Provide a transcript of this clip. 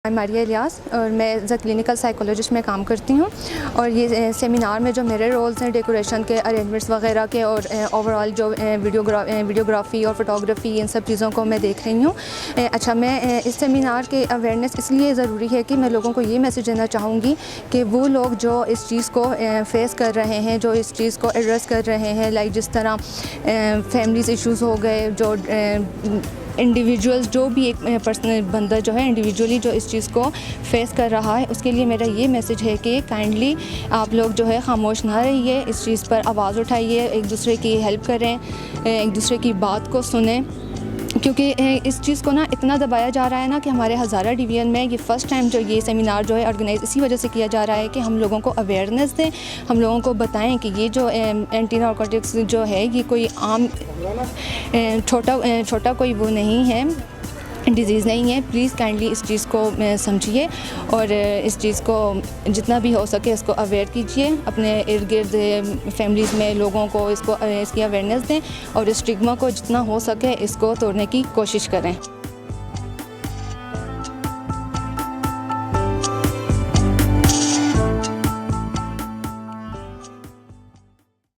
मैं मारिया इलियास और मैं एज अ क्लिनिकल साइकोलॉजिस्ट में काम करती हूँ। और ये सेमिनार में जो मेरे रोल्स हैं डेकोरेशन के, अरेंजमेंट्स वगैरह के और ओवरऑल जो वीडियोग्राफी और फोटोग्राफी इन सब चीज़ों को मैं देख रही हूँ। अच्छा, मैं इस सेमिनार के अवेयरनेस इसलिए ज़रूरी है कि मैं लोगों को ये मैसेज देना चाहूँगी कि वो लोग जो इस चीज़ को फेस कर रहे हैं, जो इस चीज़ को एड्रेस कर रहे हैं, लाइक जिस तरह फैमिलीज़ इश्यूज़ हो गए, जो इंडिविजुअल्स, जो भी एक पर्सनल बंदा जो है इंडिविजुअली जो इस चीज़ को फेस कर रहा है, उसके लिए मेरा ये मैसेज है कि काइंडली आप लोग जो है ख़ामोश ना रहिए, इस चीज़ पर आवाज़ उठाइए, एक दूसरे की हेल्प करें, एक दूसरे की बात को सुनें। क्योंकि इस चीज़ को ना इतना दबाया जा रहा है ना कि हमारे हज़ारा डिवीज़न में ये फ़र्स्ट टाइम जो ये सेमिनार जो है ऑर्गेनाइज़ इसी वजह से किया जा रहा है कि हम लोगों को अवेयरनेस दें, हम लोगों को बताएं कि ये जो एंटी नारकोटिक्स जो है ये कोई आम छोटा कोई वो नहीं है, डिज़ीज़ नहीं है। प्लीज़ काइंडली इस चीज़ को समझिए और इस चीज़ को जितना भी हो सके इसको अवेयर कीजिए, अपने इर्द गिर्द फैमिलीज़ में लोगों को इसकी अवेयरनेस दें और इस स्टिग्मा को जितना हो सके इसको तोड़ने की कोशिश करें।